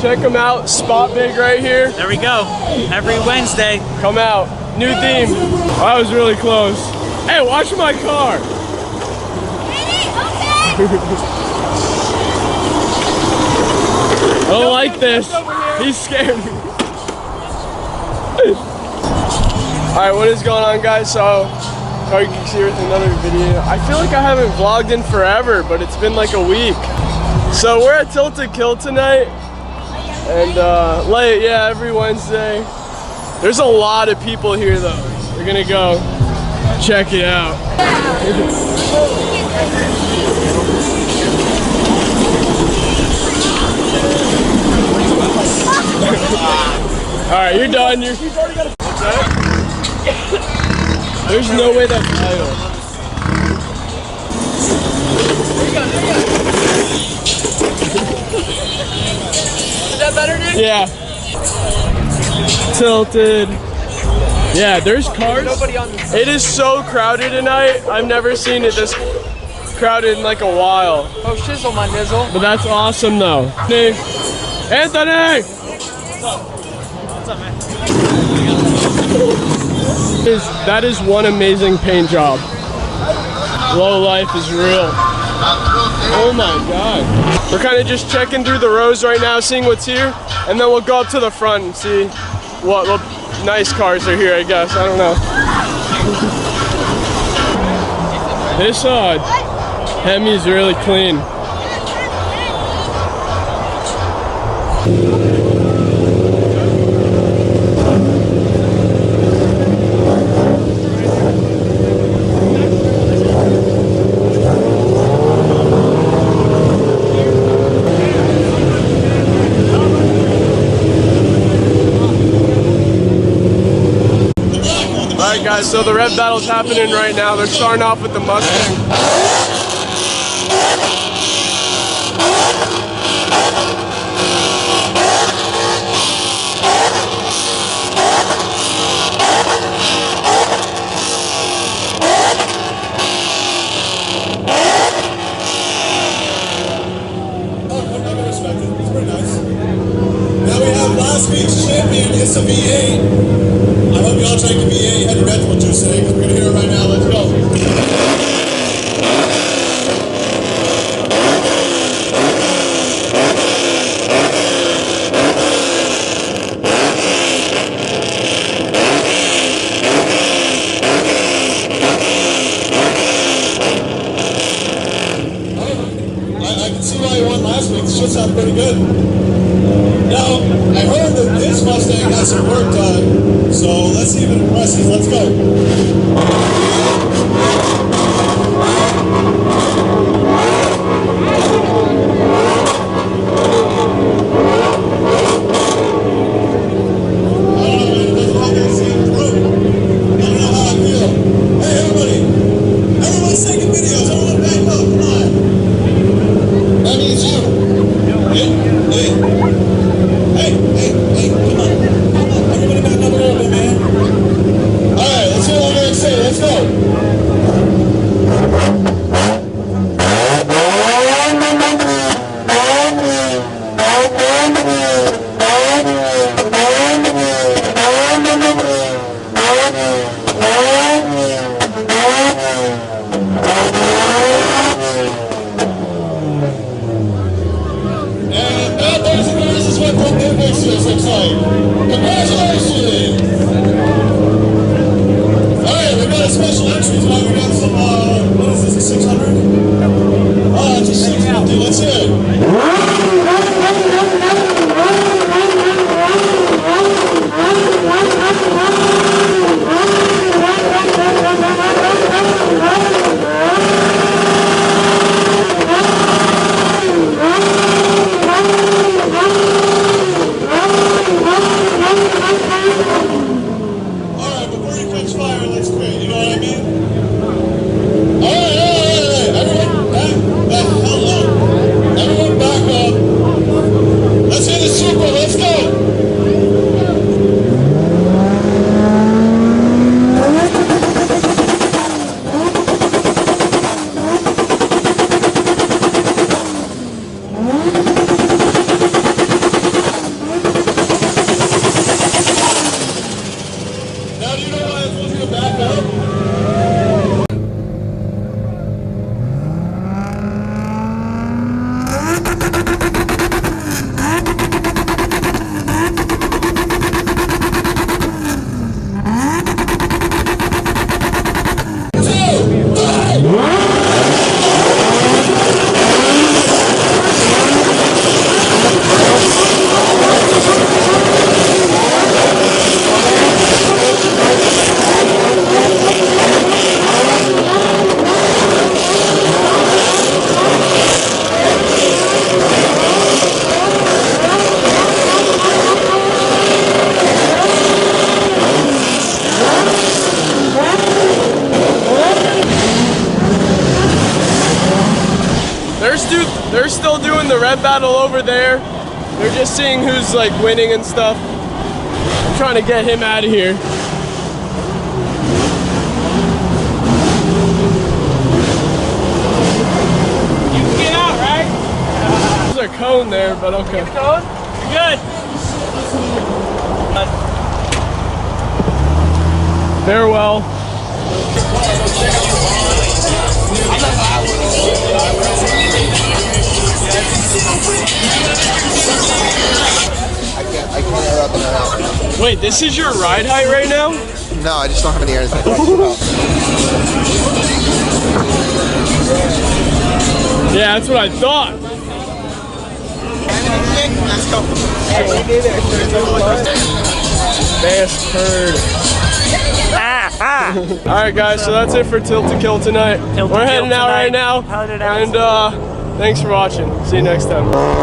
check them out. Spot Big right here. There we go. Every Wednesday. Come out. New theme. I was really close. Hey, watch my car. I don't like this. He's scared me. Alright, what is going on, guys? So, Geeks here with another video. I feel like I haven't vlogged in forever, but it's been like a week. So we're at Tilted Kilt tonight. And late, yeah, every Wednesday. There's a lot of people here though. We're gonna go check it out. Alright, you're done. What's that? There's no way that's idle. Is that better, dude? Yeah. Tilted. Yeah, there's cars. It is so crowded tonight. I've never seen it this crowded in like a while. Oh, shizzle, my nizzle. But that's awesome though. Anthony! What's up, man? That is one amazing paint job. Low life is real. Oh my god. We're kind of just checking through the rows right now, seeing what's here, and then we'll go up to the front and see what nice cars are here, I guess. I don't know. This Hemi's really clean. Alright guys, so the rev battle's happening right now. They're starting off with the Mustang. It's pretty nice. Now we have last week's champion. It's a V8. I hope you all take the V8 head to Red Bull Juice today because we're going to hear it right now. Let's go. I can see why you won last week. This should sound pretty good. Now, I heard that this Mustang has some work done, so let's see if it impresses. Let's go. Congratulations! Alright, we got a special entry tonight. We got some, what is this, a 600? Oh, it's a 650. Let's hear it. Alright, before you catch fire, let's quit. You know what I mean? Alright, everyone, back the hell up. they're still doing the red battle over there. They're just seeing who's like winning and stuff. I'm trying to get him out of here. You can get out, right? There's a cone there, but okay. You're good. Farewell. I can't air up in the house. Wait, this is your ride height right now? No, I just don't have any air. Yeah, that's what I thought. Let's go. Bass turd. Alright guys, so that's it for Tilted Kilt tonight. We're heading out right now. And thanks for watching. See you next time.